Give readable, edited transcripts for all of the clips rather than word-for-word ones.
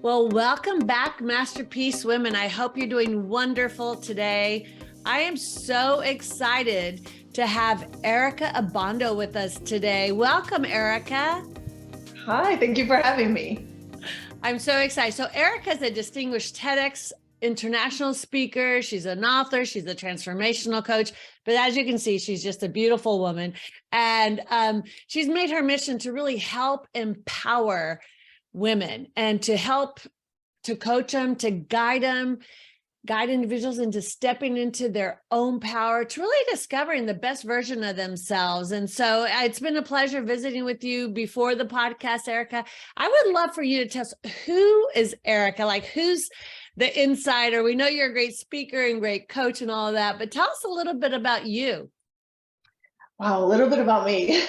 Well, welcome back, Masterpiece Women. I hope you're doing wonderful today. I am so excited to have Erika Obando with us today. Welcome, Erika. Hi, thank you for having me. I'm so excited. So Erika is a distinguished TEDx International Speaker. She's an author. She's a transformational coach. But as you can see, she's just a beautiful woman. And she's made her mission to really help empower women and to help to coach them, to guide individuals into stepping into their own power, to really discovering the best version of themselves. And so it's been a pleasure visiting with you before the podcast, Erika. I would love for you to tell us, who is Erika? Like, who's the insider? We know you're a great speaker and great coach and all of that, but tell us a little bit about you. Wow, a little bit about me.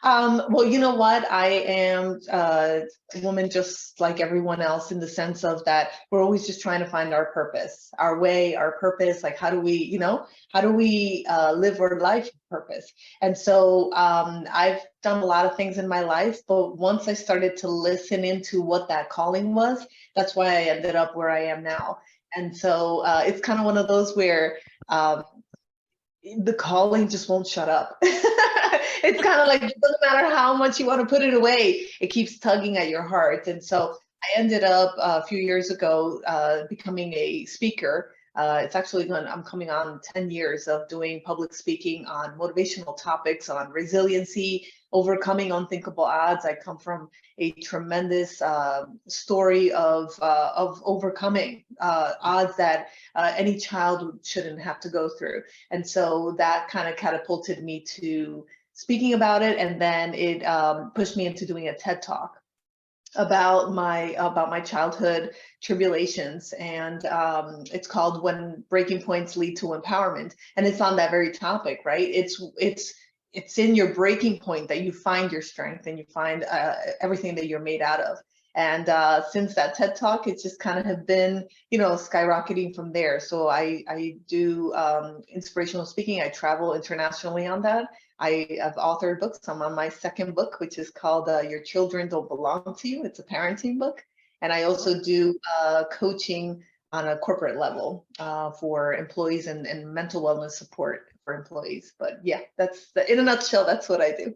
Well, you know what? I am a woman just like everyone else in the sense of that we're always just trying to find our purpose, our way, our purpose. Like, how do we live our life purpose? And so I've done a lot of things in my life, but once I started to listen into what that calling was, that's why I ended up where I am now. And so it's kind of one of those where the calling just won't shut up. It's kind of like, it doesn't matter how much you want to put it away, it keeps tugging at your heart. And so I ended up a few years ago becoming a speaker. I'm coming on 10 years of doing public speaking on motivational topics, on resiliency, overcoming unthinkable odds. I come from a tremendous story of overcoming odds that any child shouldn't have to go through. And so that kind of catapulted me to speaking about it. And then it pushed me into doing a TED Talk about my childhood tribulations, and it's called When Breaking Points Lead to Empowerment, and it's on that very topic, right? It's in your breaking point that you find your strength and you find everything that you're made out of. And since that TED Talk, it's just kind of have been, skyrocketing from there. So I do inspirational speaking. I travel internationally on that. I have authored books. I'm on my second book, which is called Your Children Don't Belong to You. It's a parenting book. And I also do coaching on a corporate level for employees and mental wellness support for employees. But yeah, that's in a nutshell, that's what I do.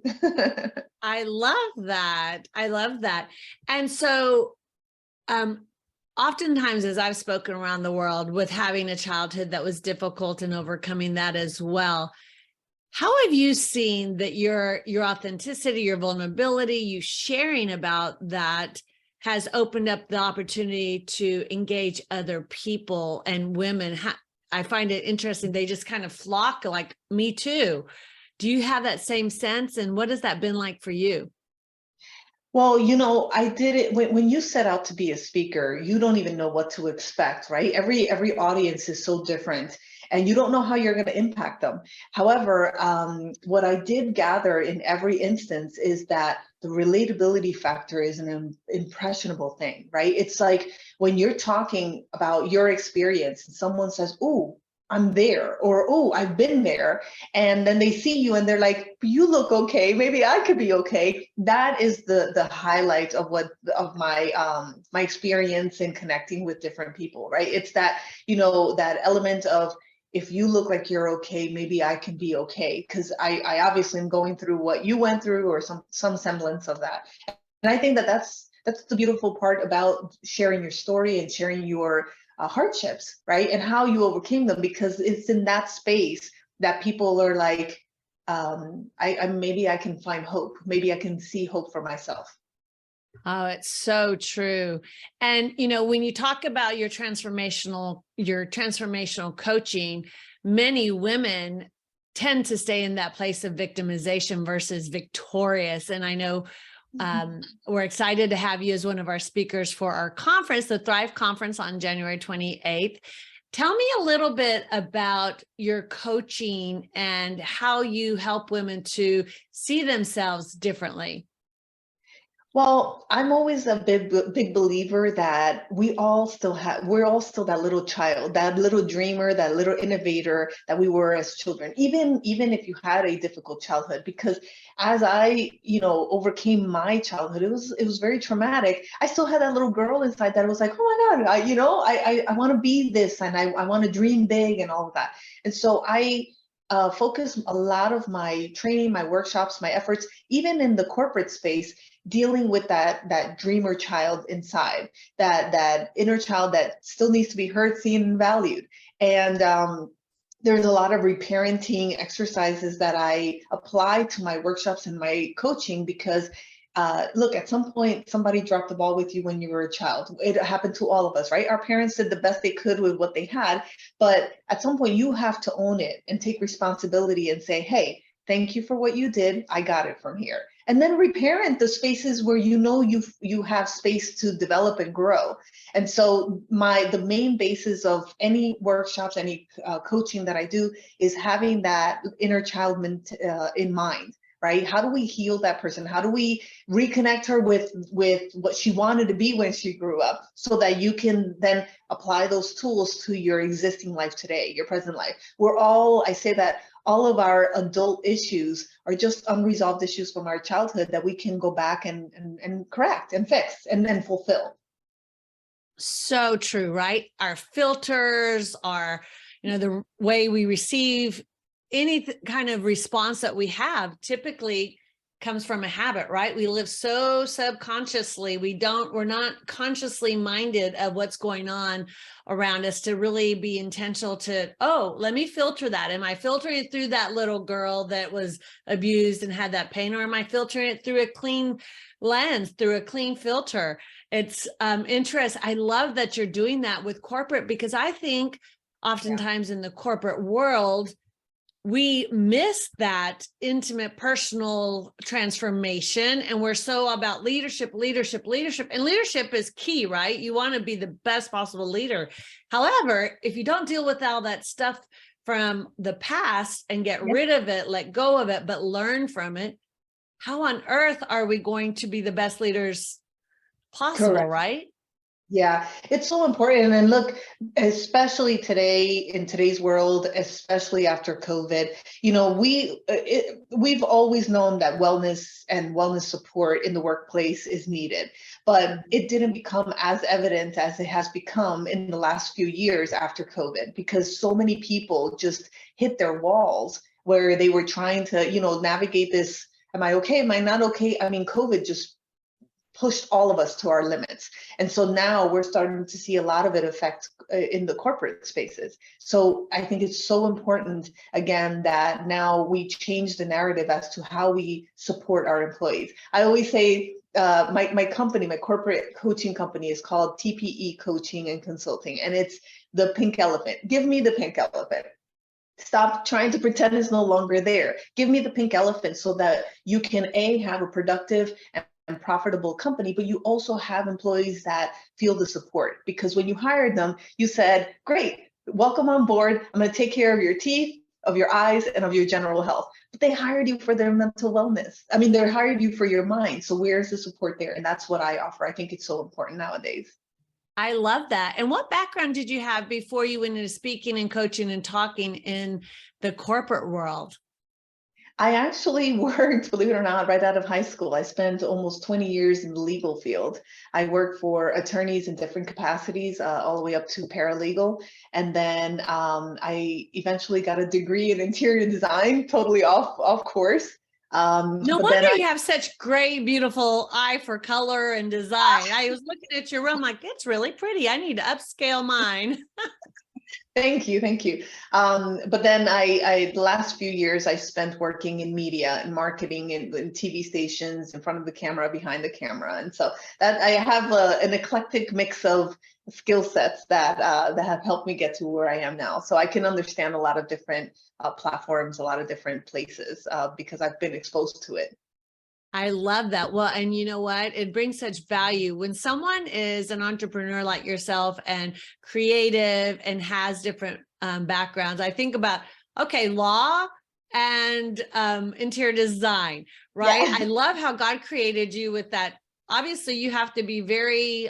I love that. I love that. And so oftentimes, as I've spoken around the world with having a childhood that was difficult and overcoming that as well, how have you seen that your authenticity, your vulnerability, you sharing about that has opened up the opportunity to engage other people and women? I find it interesting. They just kind of flock, like, me too. Do you have that same sense? And what has that been like for you? Well, I did it when you set out to be a speaker, you don't even know what to expect, right? Every audience is so different and you don't know how you're going to impact them. However, what I did gather in every instance is that the relatability factor is an impressionable thing, right? It's like when you're talking about your experience and someone says, "Ooh, I'm there," or "Oh, I've been there," and then they see you and they're like, "You look okay, maybe I could be okay." That is the highlight of my my experience in connecting with different people, right? It's that, that element of, if you look like you're okay, maybe I can be okay, because I obviously am going through what you went through, or some semblance of that. And I think that's the beautiful part about sharing your story and sharing your hardships, right? And how you overcame them, because it's in that space that people are like, maybe I can find hope. Maybe I can see hope for myself. Oh, it's so true. And, when you talk about your transformational coaching, many women tend to stay in that place of victimization versus victorious. And I know we're excited to have you as one of our speakers for our conference, the Thrive Conference, on January 28th. Tell me a little bit about your coaching and how you help women to see themselves differently. Well, I'm always a big believer that we're all still that little child, that little dreamer, that little innovator that we were as children, even if you had a difficult childhood. Because as I, overcame my childhood, it was very traumatic. I still had that little girl inside that was like, oh my God, I want to be this, and I want to dream big and all of that. And so I focus a lot of my training, my workshops, my efforts, even in the corporate space, dealing with that dreamer child inside, that inner child that still needs to be heard, seen, and valued. And there's a lot of reparenting exercises that I apply to my workshops and my coaching, because look, at some point, somebody dropped the ball with you when you were a child. It happened to all of us, right? Our parents did the best they could with what they had, but at some point, you have to own it and take responsibility and say, hey, thank you for what you did. I got it from here. And then reparent the spaces where you have space to develop and grow. And so the main basis of any workshops, any coaching that I do, is having that inner child in mind. Right? How do we heal that person? How do we reconnect her with what she wanted to be when she grew up, so that you can then apply those tools to your existing life today, your present life? I say that all of our adult issues are just unresolved issues from our childhood that we can go back and correct and fix and fulfill. So true, right? Our filters, the way we receive any kind of response that we have typically comes from a habit, right? We live so subconsciously. We're not consciously minded of what's going on around us to really be intentional to, oh, let me filter that. Am I filtering it through that little girl that was abused and had that pain? Or am I filtering it through a clean lens, through a clean filter? It's interesting. I love that you're doing that with corporate, because I think oftentimes in the corporate world, we miss that intimate personal transformation, and we're so about leadership, and leadership is key, right? You want to be the best possible leader. However, if you don't deal with all that stuff from the past and get rid of it, let go of it, but learn from it, how on earth are we going to be the best leaders possible? Correct. Right? Yeah, it's so important. And look, especially today, in today's world, especially after COVID, we've always known that wellness and wellness support in the workplace is needed, but it didn't become as evident as it has become in the last few years after COVID, because so many people just hit their walls where they were trying to, navigate this. Am I okay? Am I not okay? I mean, COVID just pushed all of us to our limits. And so now we're starting to see a lot of it affect in the corporate spaces. So I think it's so important, again, that now we change the narrative as to how we support our employees. I always say, my company, my corporate coaching company, is called TPE Coaching and Consulting, and it's the pink elephant. Give me the pink elephant. Stop trying to pretend it's no longer there. Give me the pink elephant, so that you can have a productive and profitable company, but you also have employees that feel the support. Because when you hired them, you said, great, welcome on board. I'm going to take care of your teeth, of your eyes, and of your general health. But they hired you for their mental wellness. I mean, they hired you for your mind. So where's the support there? And that's what I offer. I think it's so important nowadays. I love that. And what background did you have before you went into speaking and coaching and talking in the corporate world? I actually worked, believe it or not, right out of high school. I spent almost 20 years in the legal field. I worked for attorneys in different capacities, all the way up to paralegal. And then I eventually got a degree in interior design, totally off course. No But then wonder you have such great, beautiful eye for color and design. I was looking at your room like, it's really pretty. I need to upscale mine. Thank you, thank you. But then the last few years I spent working in media and marketing in TV stations, in front of the camera, behind the camera, and so that I have an eclectic mix of skill sets that have helped me get to where I am now. So I can understand a lot of different platforms, a lot of different places, because I've been exposed to it. I love that. Well, and you know what? It brings such value when someone is an entrepreneur like yourself and creative and has different backgrounds. I think about, okay, law and interior design, right? Yeah. I love how God created you with that obviously you have to be very,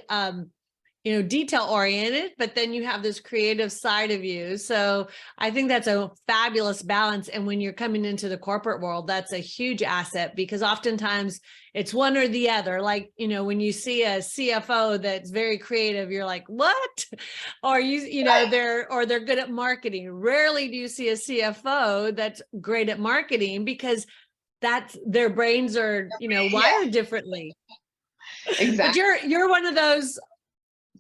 detail oriented, but then you have this creative side of you. So I think that's a fabulous balance. And when you're coming into the corporate world, that's a huge asset, because oftentimes it's one or the other. Like, when you see a CFO that's very creative, you're like, what? Or they're good at marketing. Rarely do you see a CFO that's great at marketing, because that's their brains are, wired differently. Exactly. But you're one of those,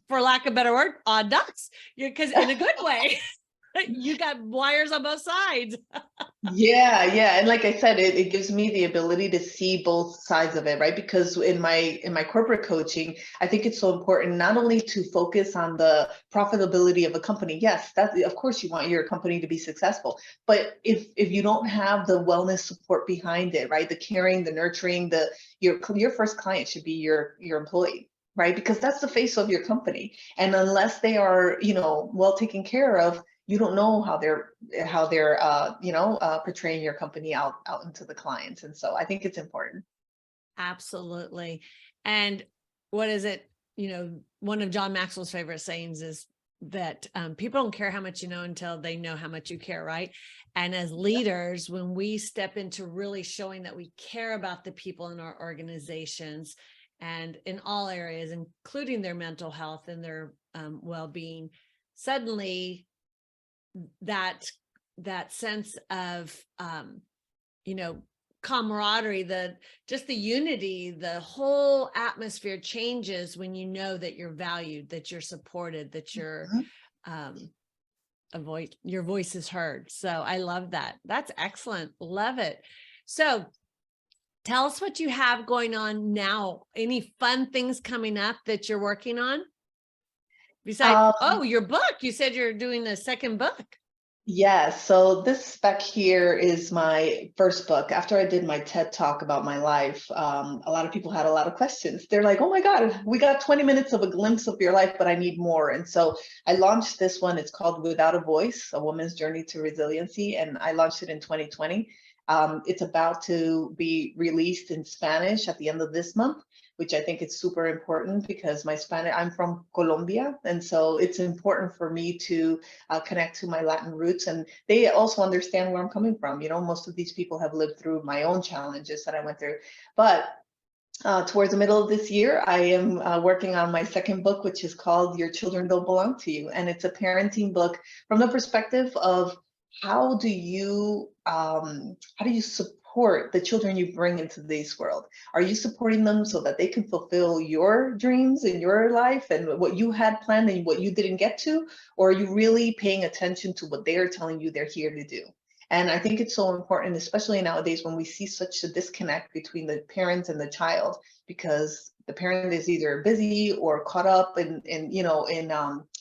for lack of a better word, odd ducks. Because in a good way, you got wires on both sides. Yeah. And like I said, it gives me the ability to see both sides of it, right? Because in my corporate coaching, I think it's so important not only to focus on the profitability of a company. Yes, that of course you want your company to be successful, but if you don't have the wellness support behind it, right? The caring, the nurturing, your first client should be your employee. Right, because that's the face of your company, and unless they are, well taken care of, you don't know how they're portraying your company out into the clients. And so I think it's important. Absolutely. And what is it? One of John Maxwell's favorite sayings is that people don't care how much you know until they know how much you care, right? And as leaders, when we step into really showing that we care about the people in our organizations, and in all areas, including their mental health and their well-being, suddenly that sense of camaraderie, just the unity, the whole atmosphere changes when you know that you're valued, that you're supported, that your voice is heard. So I love that. That's excellent. Love it. So tell us what you have going on now. Any fun things coming up that you're working on? Besides, your book. You said you're doing a second book. Yes. So this back here is my first book. After I did my TED talk about my life, a lot of people had a lot of questions. They're like, oh my God, we got 20 minutes of a glimpse of your life, but I need more. And so I launched this one. It's called Without a Voice, A Woman's Journey to Resiliency. And I launched it in 2020. It's about to be released in Spanish at the end of this month, which I think is super important because I'm from Colombia. And so it's important for me to connect to my Latin roots. And they also understand where I'm coming from. Most of these people have lived through my own challenges that I went through. But towards the middle of this year, I am working on my second book, which is called Your Children Don't Belong to You. And it's a parenting book from the perspective of how do you support the children you bring into this world? Are you supporting them so that they can fulfill your dreams in your life and what you had planned and what you didn't get to? Or are you really paying attention to what they are telling you they're here to do? And I think it's so important, especially nowadays when we see such a disconnect between the parents and the child, because the parent is either busy or caught up in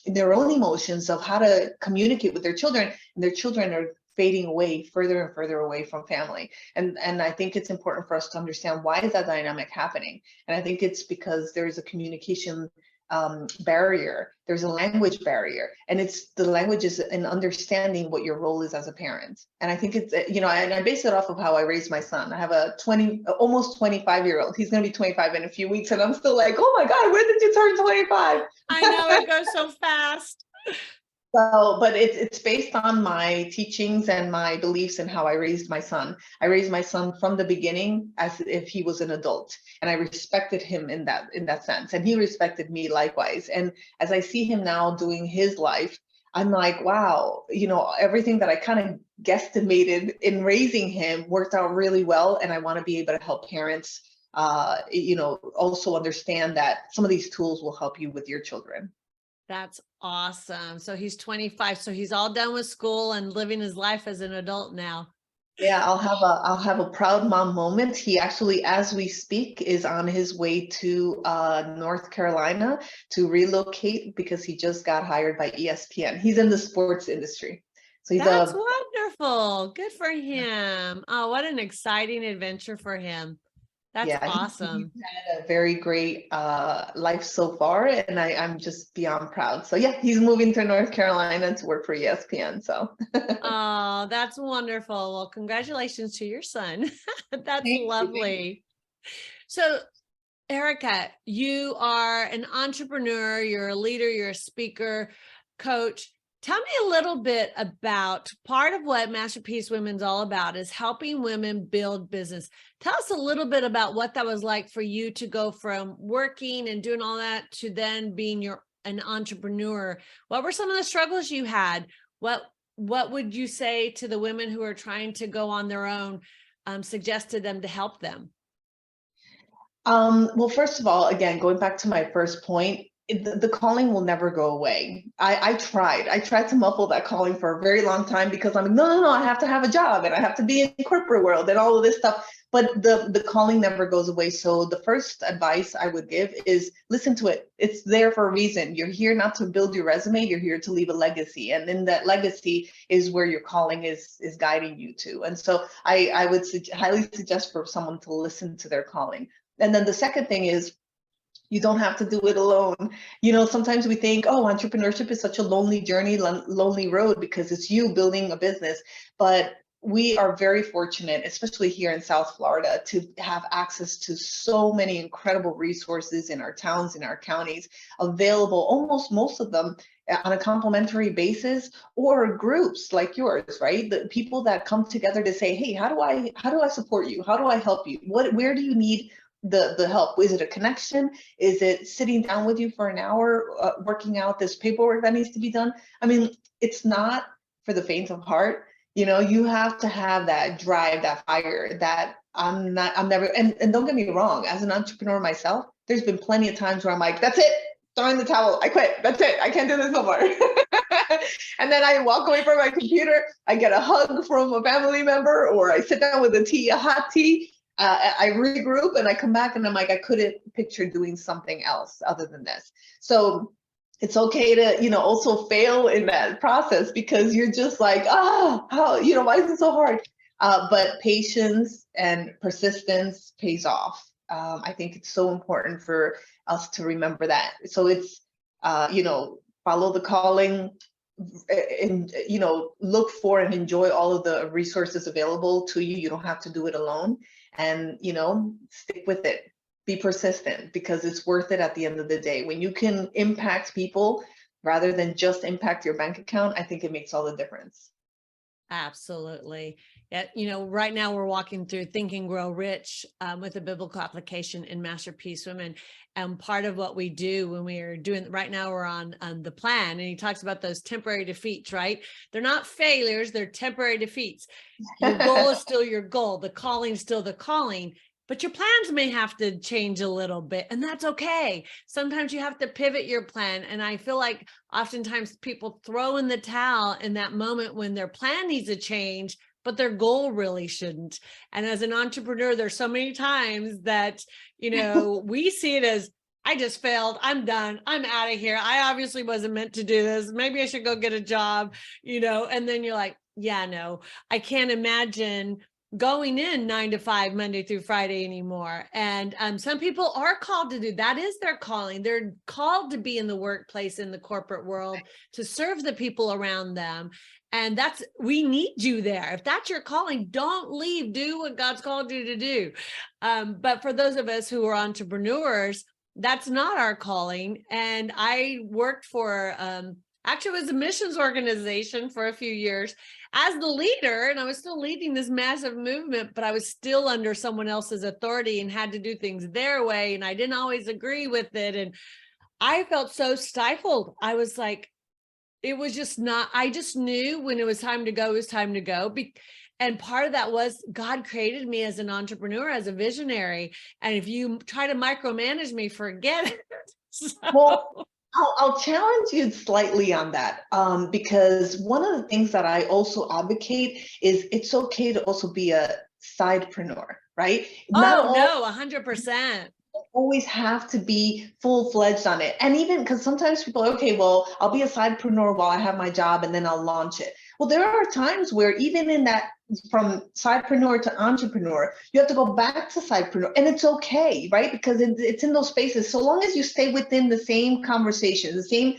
their own emotions of how to communicate with their children, and their children are fading away further and further away from family. And I think it's important for us to understand, why is that dynamic happening? And I think it's because there's a communication barrier. There's a language barrier, and it's the language is in understanding what your role is as a parent. And I think it's, and I base it off of how I raised my son. I have a almost 25-year-old. He's going to be 25 in a few weeks. And I'm still like, oh my God, when did you turn 25? I know, it goes so fast. So, but it's based on my teachings and my beliefs and how I raised my son. I raised my son from the beginning as if he was an adult, and I respected him in that sense, and he respected me likewise. And as I see him now doing his life, I'm like, wow, everything that I kind of guesstimated in raising him worked out really well. And I want to be able to help parents, also understand that some of these tools will help you with your children. That's awesome. So he's 25. So he's all done with school and living his life as an adult now. Yeah, I'll have a proud mom moment. He actually, as we speak, is on his way to North Carolina to relocate because he just got hired by ESPN. He's in the sports industry. So That's wonderful. Good for him. Oh, what an exciting adventure for him. That's awesome. He's had a very great life so far, and I'm just beyond proud. So yeah, he's moving to North Carolina to work for ESPN. So oh, that's wonderful. Well, congratulations to your son. That's lovely. So Erika, you are an entrepreneur, you're a leader, you're a speaker, coach. Tell me a little bit about part of what Masterpiece Women's all about is helping women build business. Tell us a little bit about what that was like for you to go from working and doing all that to then being an entrepreneur. What were some of the struggles you had? What would you say to the women who are trying to go on their own, suggest to them to help them? Well, first of all, again, going back to my first point, the calling will never go away. I tried to muffle that calling for a very long time because I'm like, no, I have to have a job and I have to be in the corporate world and all of this stuff. But the calling never goes away. So the first advice I would give is listen to it. It's there for a reason. You're here not to build your resume. You're here to leave a legacy. And in that legacy is where your calling is guiding you to. And so I would highly suggest for someone to listen to their calling. And then the second thing is you don't have to do it alone. Sometimes we think, oh, entrepreneurship is such a lonely journey, lonely road because it's you building a business. But we are very fortunate, especially here in South Florida, to have access to so many incredible resources in our towns, in our counties, available, almost most of them on a complimentary basis, or groups like yours, right? The people that come together to say, hey, how do I support you? How do I help you? Where do you need the help? Is it a connection? Is it sitting down with you for an hour, working out this paperwork that needs to be done? I mean, it's not for the faint of heart. You have to have that drive, that fire, that I'm never, and don't get me wrong, as an entrepreneur myself, there's been plenty of times where I'm like, that's it, throw in the towel, I quit, that's it, I can't do this no more. And then I walk away from my computer, I get a hug from a family member, or I sit down with a hot tea, I regroup and I come back and I'm like, I couldn't picture doing something else other than this. So it's okay to, also fail in that process because you're just like, why is it so hard? But patience and persistence pays off. I think it's so important for us to remember that. So it's, follow the calling, and look for and enjoy all of the resources available to you. You don't have to do it alone, and stick with it. Be persistent because it's worth it at the end of the day. When you can impact people rather than just impact your bank account, I think it makes all the difference. Absolutely. Yeah, right now we're walking through Think and Grow Rich with a biblical application in Masterpiece Women. And part of what we do when we are doing, right now we're on the plan, and he talks about those temporary defeats, right? They're not failures, they're temporary defeats. Your goal is still your goal. The calling is still the calling. But your plans may have to change a little bit, and that's okay. Sometimes you have to pivot your plan. And I feel like oftentimes people throw in the towel in that moment when their plan needs to change, but their goal really shouldn't. And as an entrepreneur, there's so many times that, we see it as, I just failed. I'm done. I'm out of here. I obviously wasn't meant to do this. Maybe I should go get a job, and then you're like, yeah, no, I can't imagine going in 9 to 5 Monday through Friday anymore. And some people are called to do that. Is their calling. They're called to be in the workplace, in the corporate world, to serve the people around them. And we need you there. If that's your calling, don't leave. Do what God's called you to do. But for those of us who are entrepreneurs, that's not our calling. And I worked for actually, it was a missions organization for a few years as the leader, and I was still leading this massive movement, but I was still under someone else's authority and had to do things their way, and I didn't always agree with it, and I felt so stifled. I was like, it was just not, I just knew when it was time to go, it was time to go. And part of that was God created me as an entrepreneur, as a visionary, and if you try to micromanage me, forget it. So. Well, I'll challenge you slightly on that, because one of the things that I also advocate is it's okay to also be a sidepreneur, right? Oh, no, 100%. Always have to be full-fledged on it. And even because sometimes people are, okay, well, I'll be a sidepreneur while I have my job and then I'll launch it. Well, there are times where even in that, from sidepreneur to entrepreneur, you have to go back to sidepreneur, and it's okay, right? Because it's in those spaces. So long as you stay within the same conversation, the same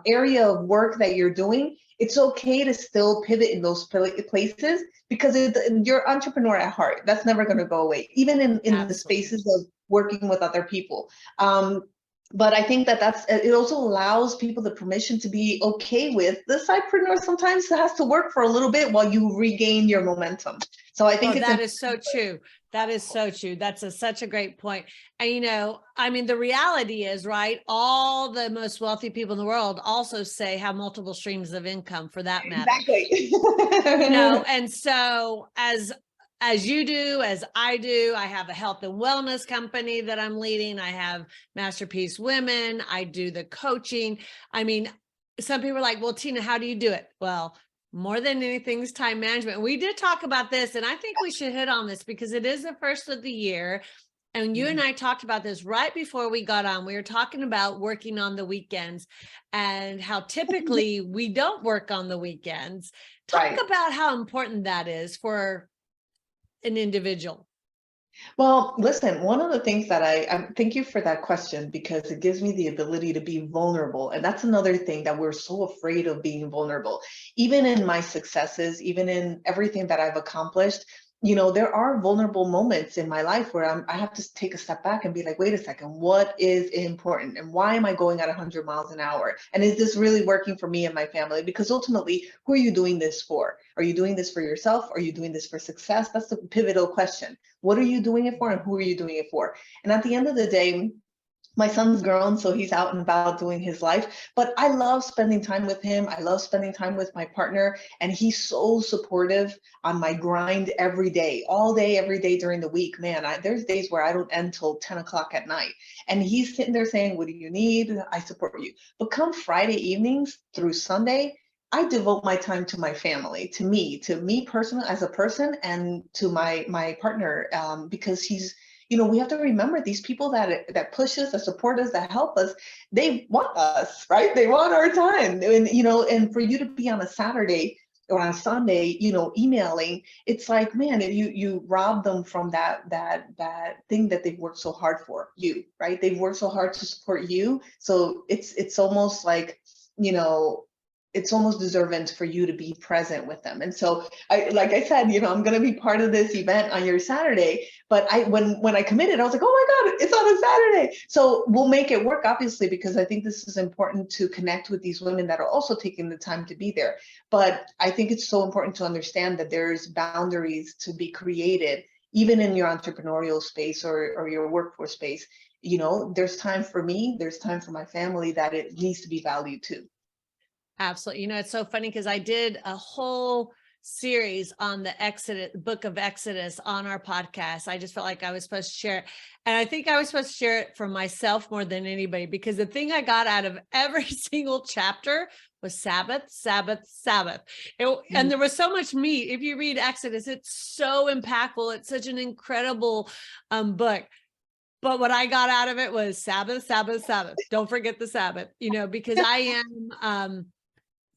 area of work that you're doing, it's okay to still pivot in those places, because you're entrepreneur at heart. That's never going to go away, even in the spaces of working with other people. But I think that it also allows people the permission to be okay with the sidepreneur sometimes has to work for a little bit while you regain your momentum. So I think that is so true. That is so true. That's such a great point. And, I mean, the reality is, right, all the most wealthy people in the world also have multiple streams of income, for that matter. Exactly. And so as you do, as I do, I have a health and wellness company that I'm leading. I have Masterpiece Women. I do the coaching. I mean, some people are like, well, Tina, how do you do it? Well, more than anything is time management. We did talk about this, and I think we should hit on this because it is the first of the year. And you and I talked about this right before we got on. We were talking about working on the weekends and how typically we don't work on the weekends. Talk about how important that is for an individual. Well, listen, one of the things that I thank you for that question, because it gives me the ability to be vulnerable. And that's another thing that we're so afraid of, being vulnerable. Even in my successes, even in everything that I've accomplished, there are vulnerable moments in my life where I have to take a step back and be like, wait a second, what is important? And why am I going at 100 miles an hour? And is this really working for me and my family? Because ultimately, who are you doing this for? Are you doing this for yourself? Are you doing this for success? That's the pivotal question. What are you doing it for, and who are you doing it for? And at the end of the day, my son's grown, so he's out and about doing his life, but I love spending time with him. I love spending time with my partner, and he's so supportive on my grind every day, all day, every day during the week. Man, there's days where I don't end till 10 o'clock at night, and he's sitting there saying, what do you need? I support you. But come Friday evenings through Sunday, I devote my time to my family, to me personally as a person, and to my partner, because we have to remember, these people that push us, that support us, that help us, they want us, right? They want our time. And for you to be on a Saturday or on a Sunday, emailing, it's like, man, you rob them from that thing that they've worked so hard for you, right? They've worked so hard to support you. So it's almost like, it's almost deserving for you to be present with them. And so like I said, I'm going to be part of this event on your Saturday, but when I committed, I was like, oh my God, it's on a Saturday. So we'll make it work, obviously, because I think this is important to connect with these women that are also taking the time to be there. But I think it's so important to understand that there's boundaries to be created, even in your entrepreneurial space or your workforce space. There's time for me, there's time for my family, that it needs to be valued too. Absolutely. It's so funny because I did a whole series on the book of Exodus on our podcast. I just felt like I was supposed to share it. And I think I was supposed to share it for myself more than anybody, because the thing I got out of every single chapter was Sabbath, Sabbath, Sabbath. And there was so much meat. If you read Exodus, it's so impactful. It's such an incredible book. But what I got out of it was Sabbath, Sabbath, Sabbath. Don't forget the Sabbath, because I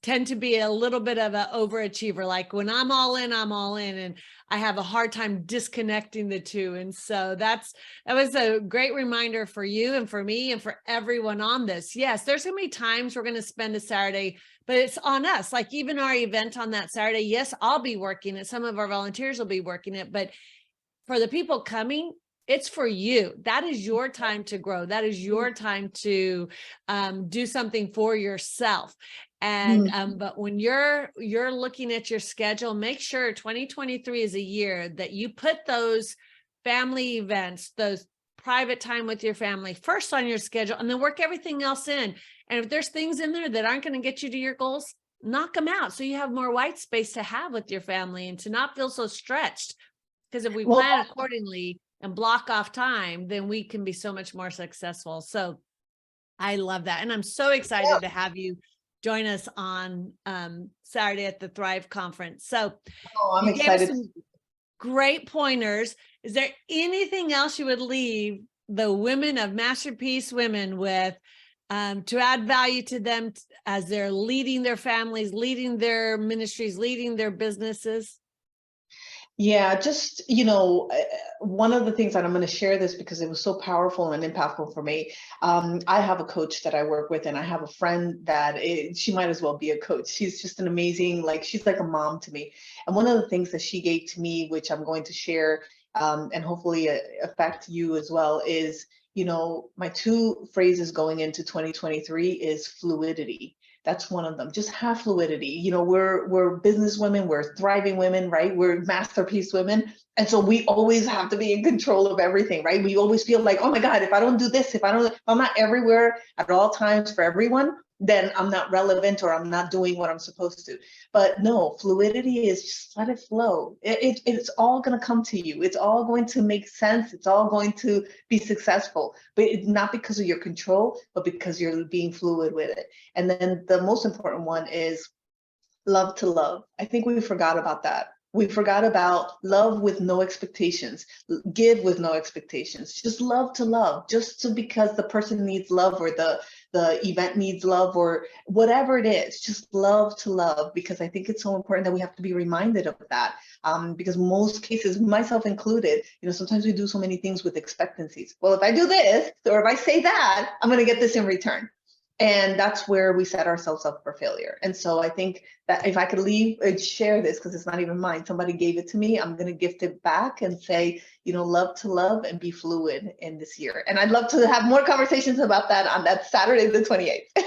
tend to be a little bit of an overachiever. Like when I'm all in, and I have a hard time disconnecting the two. And so that was a great reminder for you and for me and for everyone on this. Yes, there's going to be times we're going to spend a Saturday, but it's on us. Like even our event on that Saturday, yes, I'll be working it. Some of our volunteers will be working it, but for the people coming, it's for you. That is your time to grow. That is your time to do something for yourself. And but when you're looking at your schedule, make sure 2023 is a year that you put those family events, those private time with your family first on your schedule, and then work everything else in. And if there's things in there that aren't going to get you to your goals, knock them out so you have more white space to have with your family and to not feel so stretched. Because if we plan accordingly and block off time, then we can be so much more successful. So I love that. And I'm so excited to have you join us on Saturday at the Thrive Conference. So I'm excited. Some great pointers. Is there anything else you would leave the women of Masterpiece Women with to add value to them as they're leading their families, leading their ministries, leading their businesses? Yeah, just, one of the things that I'm going to share this because it was so powerful and impactful for me. I have a coach that I work with, and I have a friend that she might as well be a coach. She's just an amazing, like, she's like a mom to me. And one of the things that she gave to me, which I'm going to share, and hopefully affect you as well, is, my two phrases going into 2023 is fluidity. That's one of them. Just have fluidity. We're business women, we're thriving women, right? We're masterpiece women. And so we always have to be in control of everything, right? We always feel like, oh my God, if I don't do this, if I'm not everywhere at all times for everyone, then I'm not relevant or I'm not doing what I'm supposed to. But no, fluidity is just let it flow. It's all going to come to you. It's all going to make sense. It's all going to be successful, but it's not because of your control, but because you're being fluid with it. And then the most important one is love to love. I think we forgot about that. We forgot about love with no expectations, give with no expectations, just love to love, just to, because the person needs love, or the event needs love, or whatever it is, just love to love, because I think it's so important that we have to be reminded of that. Because most cases, myself included, sometimes we do so many things with expectancies. Well, if I do this, or if I say that, I'm going to get this in return. And that's where we set ourselves up for failure. And so I think that if I could leave and share this, because it's not even mine, somebody gave it to me, I'm going to gift it back and say, love to love and be fluid in this year. And I'd love to have more conversations about that on that Saturday, the 28th.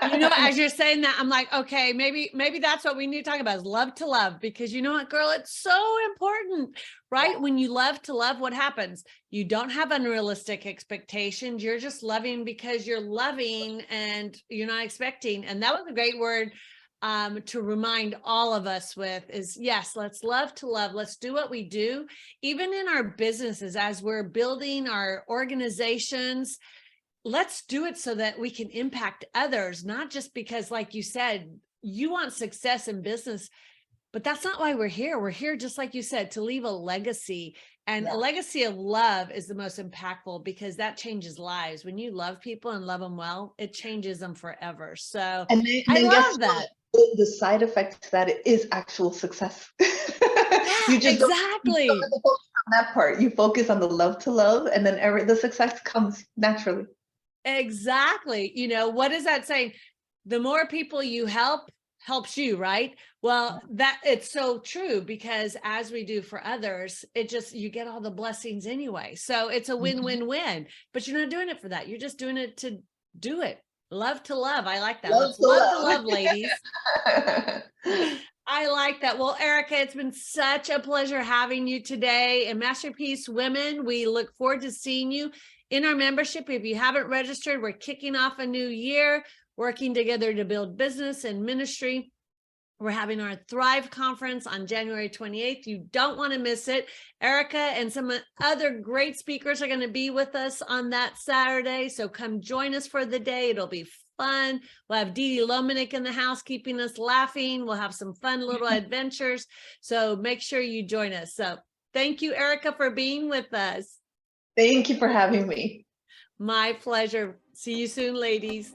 As you're saying that, I'm like, okay, maybe that's what we need to talk about, is love to love, because you know what, girl, it's so important, right? When you love to love, what happens? You don't have unrealistic expectations. You're just loving because you're loving and you're not expecting. And that was a great word to remind all of us with is, yes, let's love to love. Let's do what we do, even in our businesses, as we're building our organizations. Let's do it so that we can impact others, not just because, like you said, you want success in business, but that's not why we're here. We're here, just like you said, to leave a legacy. And a legacy of love is the most impactful, because that changes lives. When you love people and love them well, it changes them forever. So I love that. The side effect to that is actual success. Yeah, You just exactly. don't have to focus on that part. You focus on the love to love, and then the success comes naturally. Exactly. What is that saying? The more people you help, helps you, right? Well, that it's so true, because as we do for others, you get all the blessings anyway. So it's a win-win-win, but you're not doing it for that. You're just doing it to do it. Love to love. I like that. Let's love to love, ladies. I like that. Well, Erika, it's been such a pleasure having you today. And Masterpiece Women, we look forward to seeing you in our membership. If you haven't registered, we're kicking off a new year, working together to build business and ministry. We're having our Thrive Conference on January 28th. You don't want to miss it. Erika and some other great speakers are going to be with us on that Saturday. So come join us for the day. It'll be fun. We'll have Dee Dee Lomanick in the house keeping us laughing. We'll have some fun little adventures. So make sure you join us. So thank you, Erika, for being with us. Thank you for having me. My pleasure. See you soon, ladies.